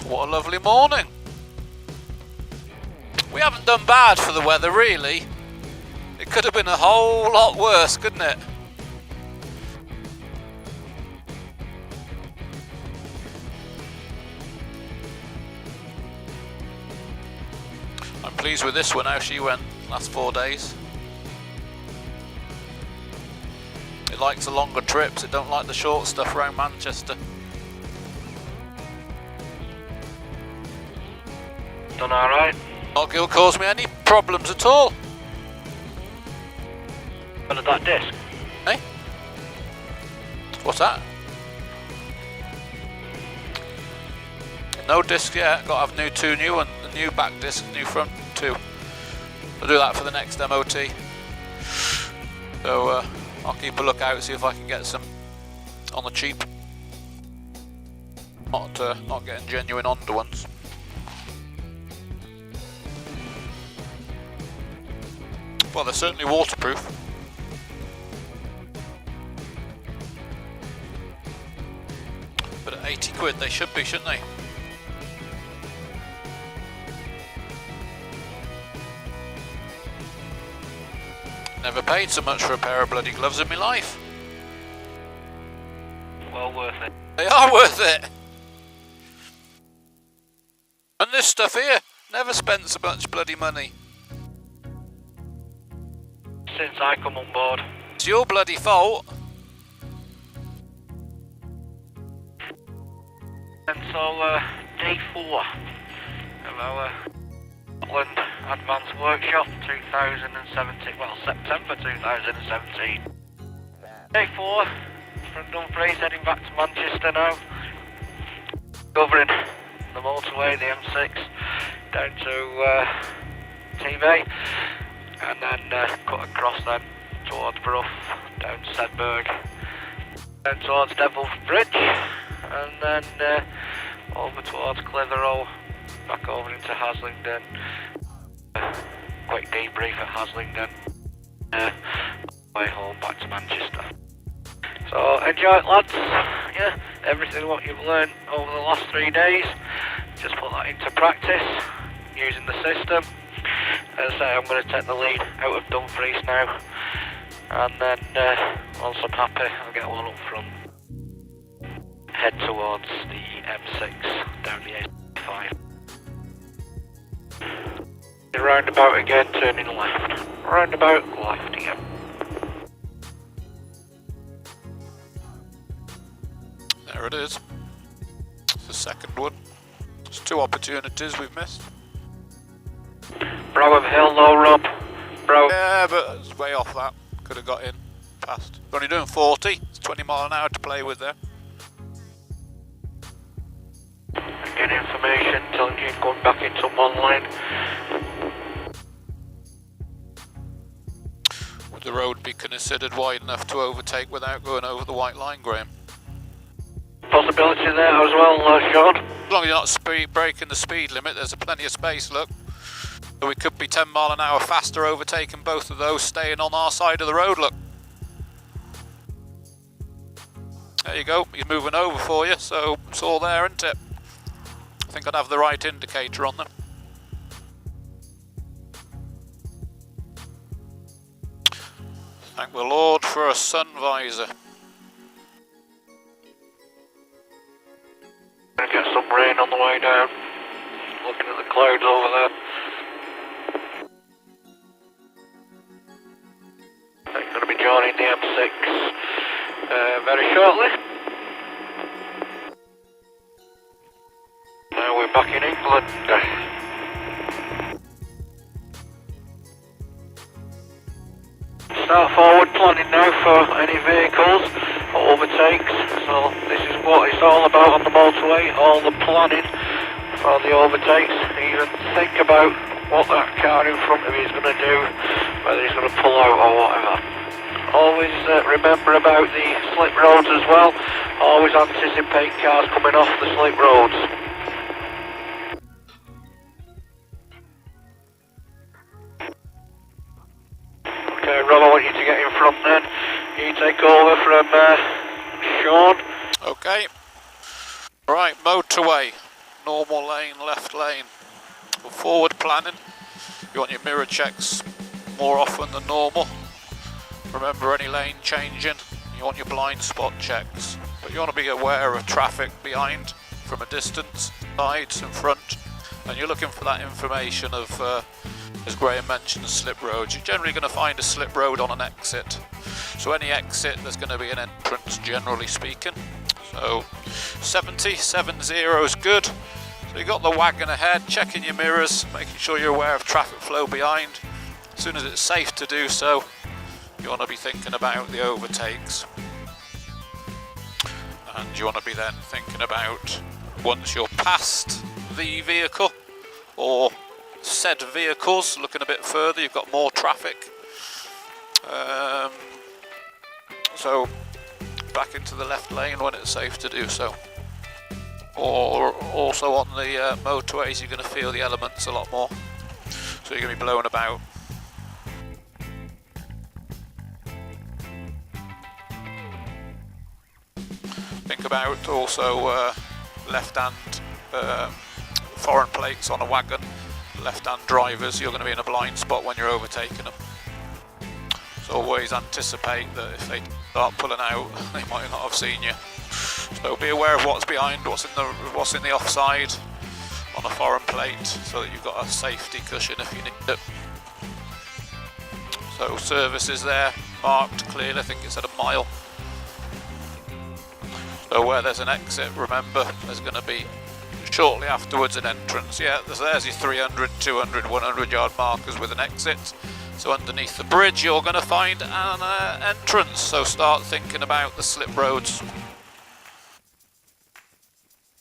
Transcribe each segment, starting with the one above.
What a lovely morning. We haven't done bad for the weather, really. It could have been a whole lot worse, couldn't it? I'm pleased with this one, how she went last 4 days. It likes the longer trips, it don't like the short stuff around Manchester. Done alright? Not going to cause me any problems at all. What of that disc? Hey? What's that? No disc yet, got to have two new ones, the new back disc, new front two. I'll do that for the next MOT. So I'll keep a lookout, see if I can get some on the cheap. Not getting genuine Honda ones. Well, they're certainly waterproof. But at 80 quid they should be, shouldn't they? Never paid so much for a pair of bloody gloves in my life. Well worth it. They are worth it. And this stuff here, never spent so much bloody money. Since I come on board. It's your bloody fault. Until day 4 of our Scotland Advanced Workshop 2017, well, September 2017. Day 4 from Dumfries, heading back to Manchester now. Covering the motorway, the M6, down to TV, and then cut across then towards Brough, down to Sedberg, down towards Devil's Bridge, and then over towards Clitheroe, back over into Haslington. Quick debrief at Haslington, way home back to Manchester. So enjoy it, lads. Yeah, everything what you've learned over the last 3 days, just put that into practice using the system. As I say, I'm going to take the lead out of Dumfries now, and then once I'm happy, I'll get one up front, head towards the M6 down the A5. Roundabout again, turning left. Roundabout, left again. There it is. It's the second one. There's 2 opportunities we've missed. Brough of Hill, low Rob. Brough. Yeah, but it's way off that. Could have got in past. We're only doing 40. It's 20 mile an hour to play with there. Get information, telling you going back into one lane. Would the road be considered wide enough to overtake without going over the white line, Graham? Possibility there as well, Sean. As long as you're not breaking the speed limit, there's plenty of space, look. So we could be 10 mile an hour faster overtaking both of those, staying on our side of the road, look. There you go, he's moving over for you, so it's all there, isn't it? I think I'd have the right indicator on them. Thank the Lord for a sun visor. Gonna get some rain on the way down. Looking at the clouds over there. I'm going to be joining the M6 very shortly. Now we're back in England. Start forward planning now for any vehicles or overtakes. So this is what it's all about on the motorway, all the planning for the overtakes. Even think about what that car in front of you is going to do, whether he's going to pull out or whatever. Always remember about the slip roads as well. Always anticipate cars coming off the slip roads. Okay, Rob, I want you to get in front then. You take over from Sean. Okay. Right, motorway. normal lane, left lane. For forward planning, you want your mirror checks more often than normal. Remember any lane changing, you want your blind spot checks. But you want to be aware of traffic behind, from a distance, sides and front. And you're looking for that information of, as Graham mentioned, slip roads. You're generally going to find a slip road on an exit. So any exit, there's going to be an entrance, generally speaking. So 70 is good. So you've got the wagon ahead, checking your mirrors, making sure you're aware of traffic flow behind. As soon as it's safe to do so, you want to be thinking about the overtakes. And you want to be then thinking about, once you're past the vehicle or said vehicles, looking a bit further, you've got more traffic. So back into the left lane when it's safe to do so. Or also on the motorways, you're going to feel the elements a lot more. So you're going to be blowing about. Think about also left-hand foreign plates on a wagon. Left-hand drivers, you're going to be in a blind spot when you're overtaking them. So always anticipate that if they start pulling out, they might not have seen you. So be aware of what's behind, what's in the offside on a foreign plate, so that you've got a safety cushion if you need it. So service is there, marked clearly. I think it's at a mile. So where there's an exit, remember there's going to be shortly afterwards an entrance. Yeah, there's your 300, 200, 100 yard markers with an exit. So underneath the bridge you're going to find an entrance. So start thinking about the slip roads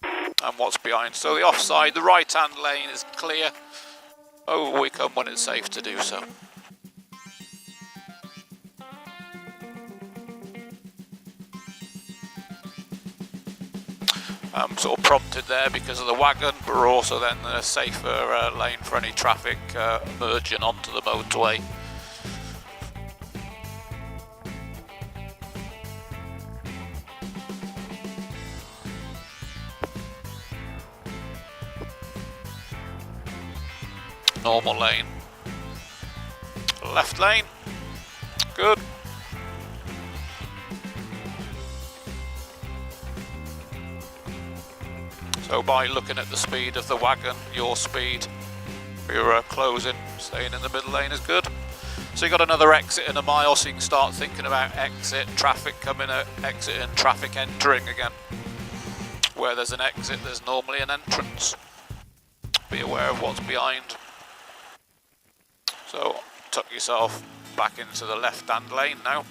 and what's behind. So the offside, the right hand lane is clear. Over we come when it's safe to do so. I'm sort of prompted there because of the wagon, but we're also then a safer lane for any traffic merging onto the motorway. Normal lane. Left lane. Good. So by looking at the speed of the wagon, your speed, you're closing, staying in the middle lane is good. So you've got another exit in a mile, so you can start thinking about exit, traffic coming out, exit and traffic entering again. Where there's an exit, there's normally an entrance. Be aware of what's behind. So tuck yourself back into the left-hand lane now.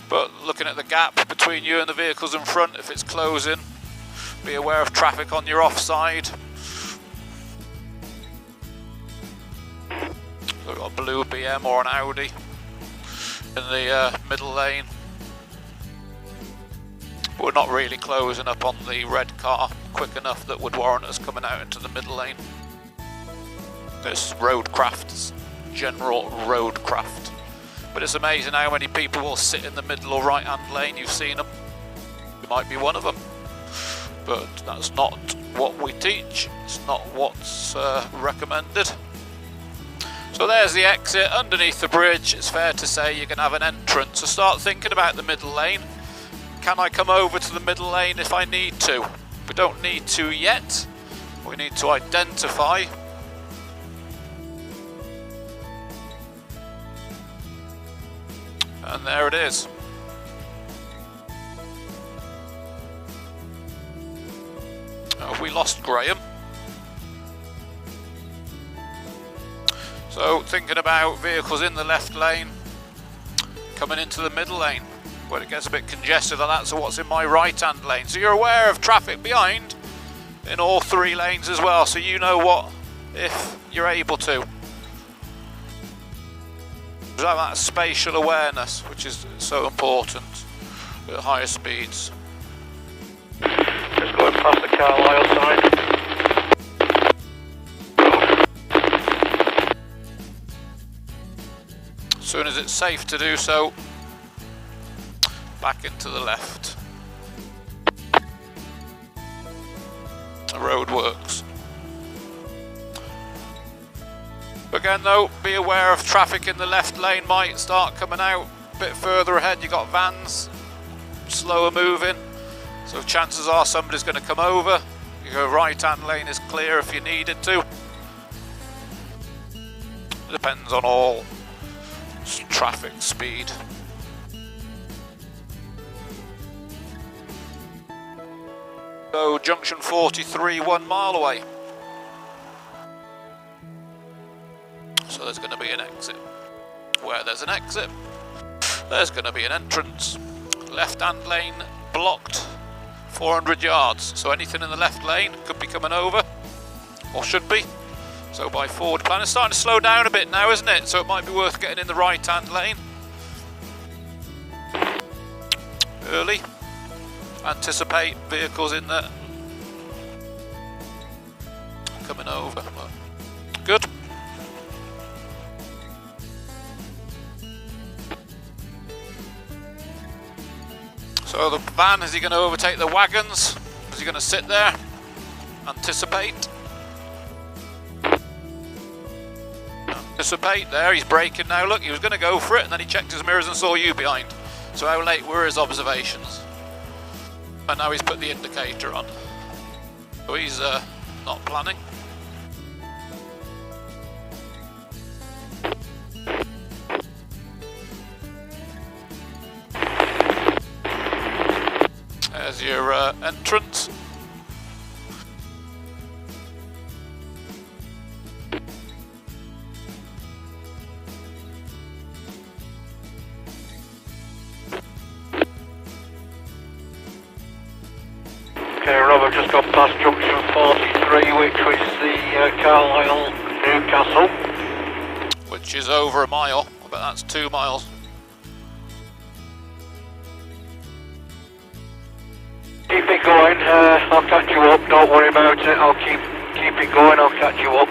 But looking at the gap between you and the vehicles in front, if it's closing, be aware of traffic on your offside. So we've got a blue BM or an Audi in the middle lane. But we're not really closing up on the red car quick enough that would warrant us coming out into the middle lane. This roadcraft, general roadcraft. But it's amazing how many people will sit in the middle or right hand lane. You've seen them. You might be one of them. But that's not what we teach. It's not what's recommended. So there's the exit. Underneath the bridge, it's fair to say you're going to have an entrance. So start thinking about the middle lane. Can I come over to the middle lane if I need to? We don't need to yet. We need to identify. And there it is. Oh, we lost Graham. So thinking about vehicles in the left lane coming into the middle lane where it gets a bit congested, and that's what's in my right hand lane. So you're aware of traffic behind in all three lanes as well, so you know what if you're able to. Have that spatial awareness, which is so important at higher speeds. Just going past the Carlisle side. As soon as it's safe to do so, back into the left. roadworks. Again though, be aware of traffic in the left lane might start coming out. A bit further ahead you got vans, slower moving, so chances are somebody's going to come over. Your right hand lane is clear if you needed to. Depends on all traffic speed. So junction 43, 1 mile away. So there's going to be an exit. Where there's an exit, there's going to be an entrance. Left hand lane blocked, 400 yards. So anything in the left lane could be coming over, or should be. So by forward plan, it's starting to slow down a bit now, isn't it? So it might be worth getting in the right hand lane early. Anticipate vehicles in there coming over. Good. So the van, is he going to overtake the wagons? Is he going to sit there? Anticipate. Anticipate there, he's braking now. Look, he was going to go for it and then he checked his mirrors and saw you behind. So how late were his observations? And now he's put the indicator on. So he's not planning. There's your entrance. Okay, Rob, I've just gone past junction 43, which was the Carlisle Newcastle. Which is over a mile, but that's 2 miles. Keep it going, I'll catch you up, don't worry about it, I'll keep it going, I'll catch you up.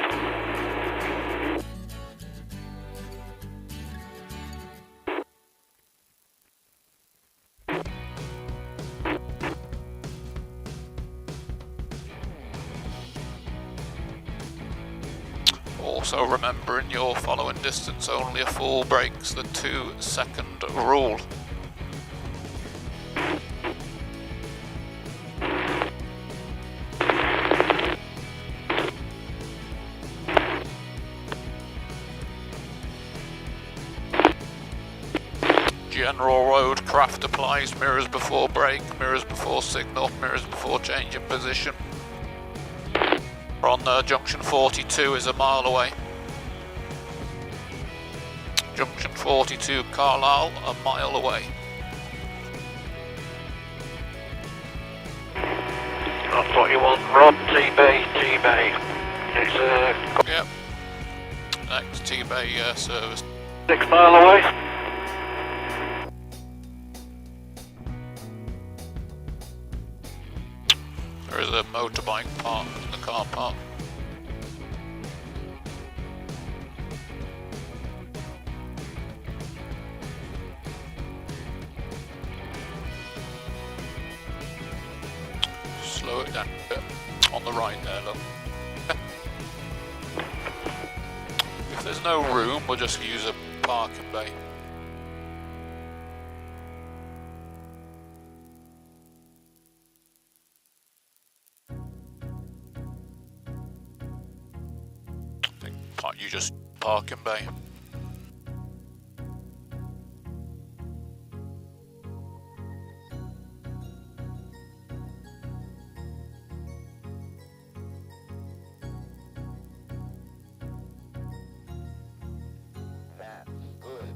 Also remembering you're following distance only, a full brake's the 2-second rule. General road craft applies, mirrors before brake, mirrors before signal, mirrors before change in position. We're on junction 42 is a mile away. Junction 42 Carlisle, a mile away. That's what you want, Rob, T-Bay. It's Yep. Next T-Bay service. 6 mile away. There is a motorbike parked in the car park. Slow it down a bit. On the right there, look. If there's no room, we'll just use a parking bay. You just parking bay. That's good.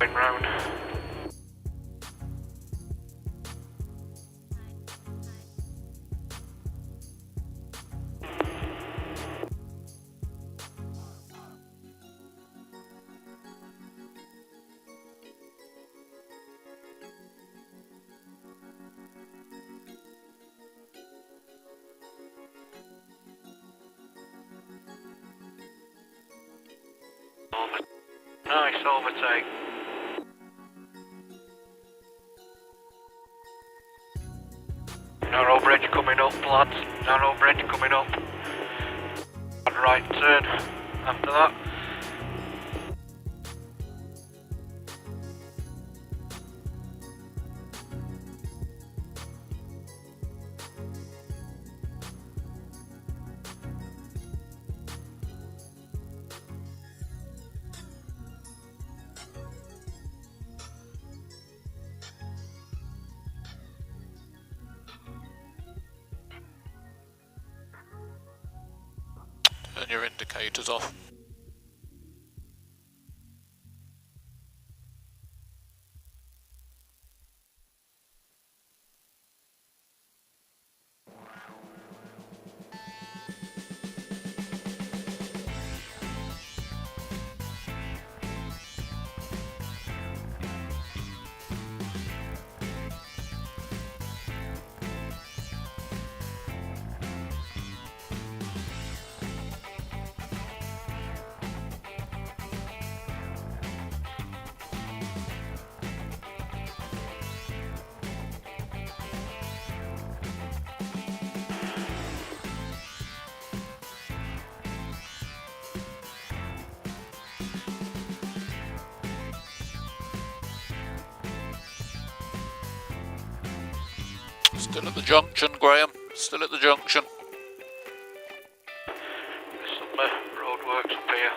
Going round. Nice overtake. Narrow bridge coming up, lads. Narrow bridge coming up. Right turn after that. Turn your indicators off. Still at the junction, Graham. Still at the junction. There's some roadworks up here.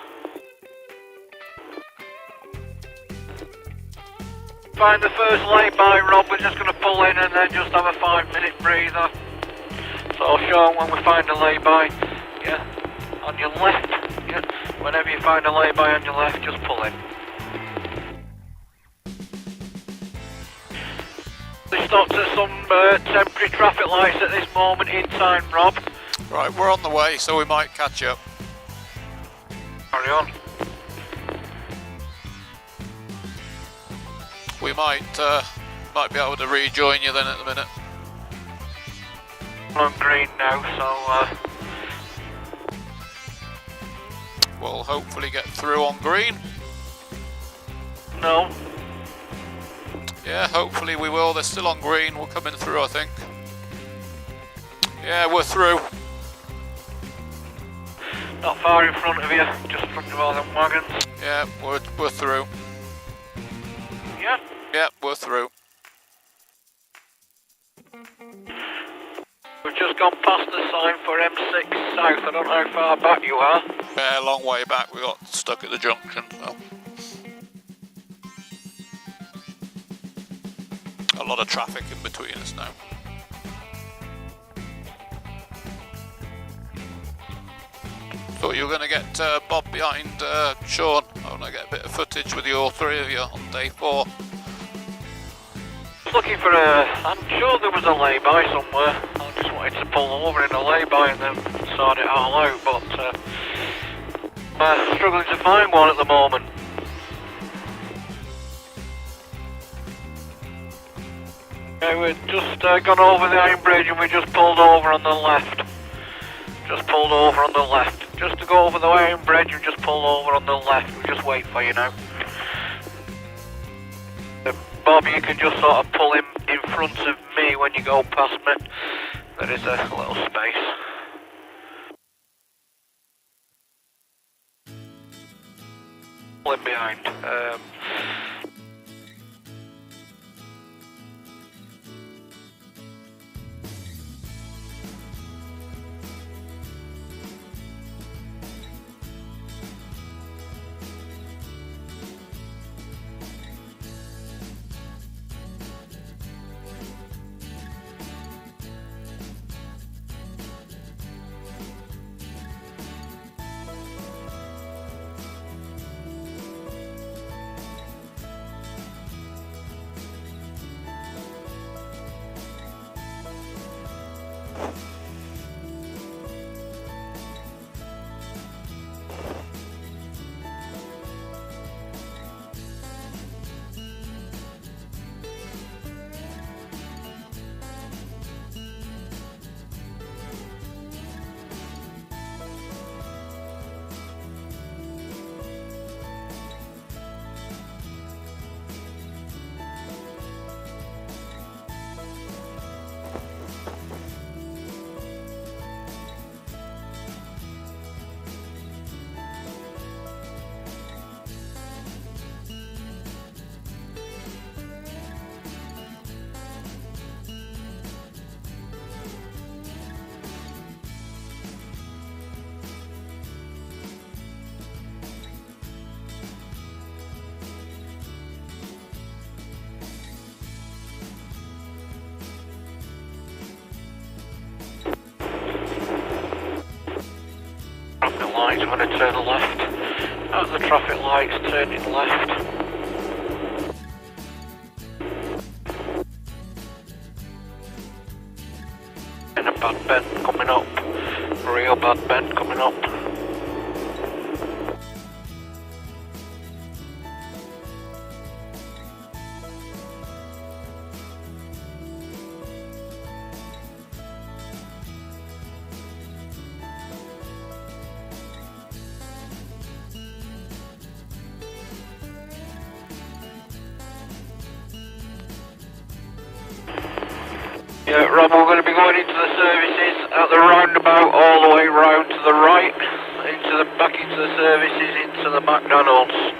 Find the first lay-by, Rob. We're just going to pull in and then just have a 5-minute breather. So, Sean, when we find a lay-by, yeah, on your left, yeah, whenever you find a lay-by on your left, just pull in. We stopped at some temporary traffic lights at this moment in time, Rob. Right, we're on the way, so we might catch up. Carry on. We might be able to rejoin you then at the minute. I'm on green now, so We'll hopefully get through on green. no. Yeah, hopefully we will. They're still on green. We're coming through, I think. Yeah, we're through. Not far in front of you, just in front of all them wagons. Yeah, we're through. Yeah. Yeah, we're through. We've just gone past the sign for M6 South. I don't know how far back you are. Yeah, a long way back. We got stuck at the junction, so. A lot of traffic in between us now. Thought you were going to get Bob behind Sean. I want to get a bit of footage with all three of you on day 4. Looking for I'm sure there was a lay-by somewhere. I just wanted to pull over in a lay-by and then sort it all out, but struggling to find one at the moment. Okay, we've just gone over the iron bridge and we just pulled over on the left. Just pulled over on the left. Just to go over the iron bridge and just pull over on the left. We'll just wait for you now. Bob, you can just sort of pull him in front of me when you go past me. There is a little space. Pull him behind. I'm going to turn left. Out the traffic lights, turning left. And a bad bend coming up. Real bad bend coming up. Yeah, Rob, we're going to be going into the services at the roundabout, all the way round to the right, back into the services, into the McDonald's.